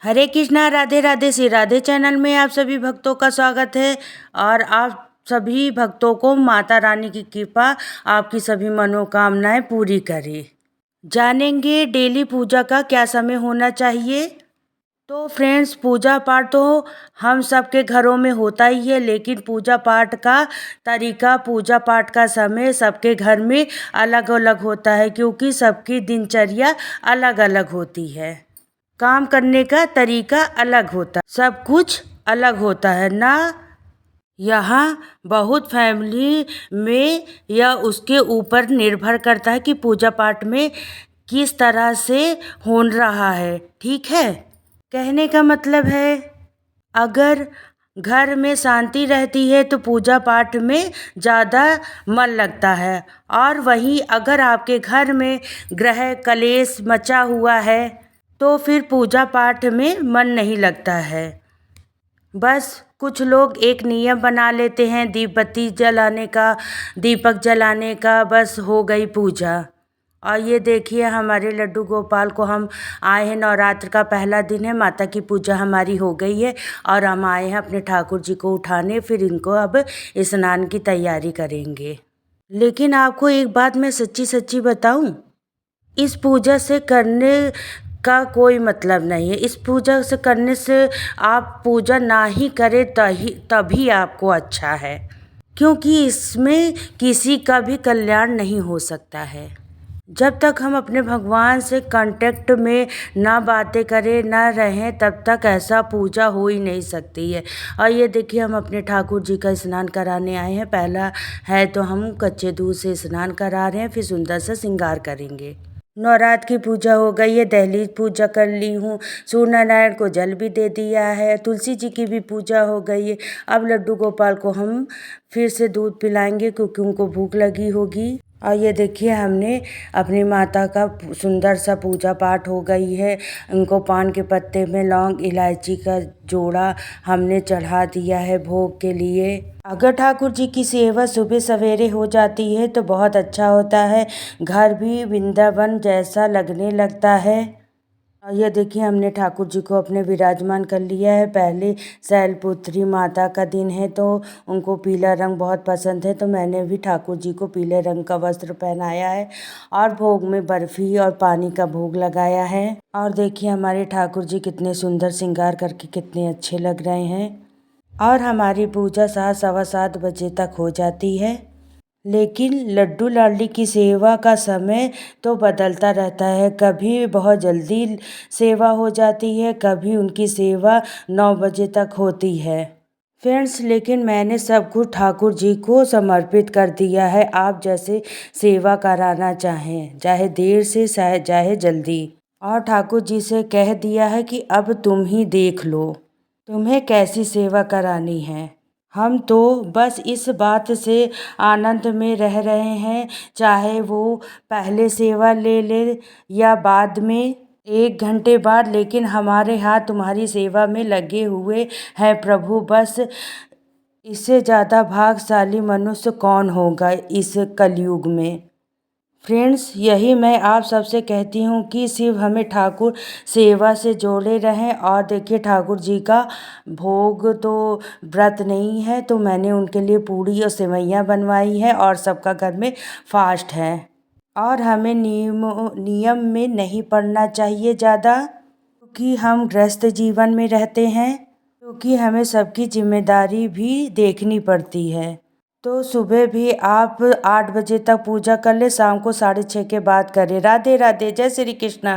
हरे Krishna, Radhe Radhe. Shri Radhe channel में आप सभी भक्तों का स्वागत है और आप सभी भक्तों को माता रानी की कृपा आपकी सभी मनोकामनाएं पूरी करे। जानेंगे डेली पूजा का क्या समय होना चाहिए। तो फ्रेंड्स, पूजा पाठ तो हम सबके घरों में होता ही है, लेकिन पूजा पाठ का तरीका, पूजा पाठ का समय सबके घर में अलग अलग होता है, क्योंकि सबकी दिनचर्या अलग अलग होती है। काम करने का तरीका अलग होता है, सब कुछ अलग होता है ना। यहाँ बहुत फैमिली में या उसके ऊपर निर्भर करता है कि पूजा पाठ में किस तरह से हो रहा है। ठीक है, कहने का मतलब है अगर घर में शांति रहती है तो पूजा पाठ में ज़्यादा मन लगता है, और वहीं अगर आपके घर में ग्रह कलेश मचा हुआ है तो फिर पूजा पाठ में मन नहीं लगता है। बस कुछ लोग एक नियम बना लेते हैं दीप बत्ती जलाने का, दीपक जलाने का, बस हो गई पूजा। और ये देखिए हमारे लड्डू गोपाल को हम आए हैं, नवरात्र का पहला दिन है, माता की पूजा हमारी हो गई है और हम आए हैं अपने ठाकुर जी को उठाने, फिर इनको अब स्नान की तैयारी करेंगे। लेकिन आपको एक बात मैं सच्ची सच्ची बताऊं, इस पूजा से करने का कोई मतलब नहीं है। इस पूजा से करने से आप पूजा ना ही करें तभी आपको अच्छा है, क्योंकि इसमें किसी का भी कल्याण नहीं हो सकता है। जब तक हम अपने भगवान से कांटेक्ट में ना बातें करें ना रहें, तब तक ऐसा पूजा हो ही नहीं सकती है। और ये देखिए हम अपने ठाकुर जी का स्नान कराने आए हैं। पहला है तो हम कच्चे दूध से स्नान करा रहे हैं, फिर सुंदर सा श्रृंगार करेंगे। नवरात्र की पूजा हो गई है, दहलीज पूजा कर ली हूँ, सूर्य नारायण को जल भी दे दिया है, तुलसी जी की भी पूजा हो गई है। अब लड्डू गोपाल को हम फिर से दूध पिलाएंगे क्योंकि उनको भूख लगी होगी। और ये देखिए हमने अपनी माता का सुंदर सा पूजा पाठ हो गई है। उनको पान के पत्ते में लौंग इलायची का जोड़ा हमने चढ़ा दिया है भोग के लिए। अगर ठाकुर जी की सेवा सुबह सवेरे हो जाती है तो बहुत अच्छा होता है, घर भी वृंदावन जैसा लगने लगता है। और ये देखिए हमने ठाकुर जी को अपने विराजमान कर लिया है। पहले शैलपुत्री माता का दिन है तो उनको पीला रंग बहुत पसंद है, तो मैंने भी ठाकुर जी को पीले रंग का वस्त्र पहनाया है और भोग में बर्फ़ी और पानी का भोग लगाया है। और देखिए हमारे ठाकुर जी कितने सुंदर श्रृंगार करके कितने अच्छे लग रहे हैं। और हमारी पूजा 7:15 तक हो जाती है, लेकिन लड्डू लाडली की सेवा का समय तो बदलता रहता है। कभी बहुत जल्दी सेवा हो जाती है, कभी उनकी सेवा 9 बजे तक होती है। फ्रेंड्स, लेकिन मैंने सब कुछ ठाकुर जी को समर्पित कर दिया है। आप जैसे सेवा कराना चाहें, चाहे देर से चाहे जल्दी, और ठाकुर जी से कह दिया है कि अब तुम ही देख लो तुम्हें कैसी सेवा करानी है। हम तो बस इस बात से आनंद में रह रहे हैं, चाहे वो पहले सेवा ले ले या बाद में 1 घंटे बाद, लेकिन हमारे हाथ तुम्हारी सेवा में लगे हुए हैं प्रभु। बस इससे ज़्यादा भाग्यशाली मनुष्य कौन होगा इस कलयुग में। फ्रेंड्स, यही मैं आप सबसे कहती हूँ कि सिर्फ हमें ठाकुर सेवा से जोड़े रहें। और देखिए ठाकुर जी का भोग तो व्रत नहीं है, तो मैंने उनके लिए पूड़ी और सेवइयाँ बनवाई हैं और सबका घर में फास्ट है। और हमें नियम में नहीं पड़ना चाहिए ज़्यादा, क्योंकि हम गृहस्थ जीवन में रहते हैं, क्योंकि हमें सबकी जिम्मेदारी भी देखनी पड़ती है। तो सुबह भी आप 8 बजे तक पूजा कर ले, शाम को 6:30 के बाद करें। राधे राधे, जय श्री कृष्णा।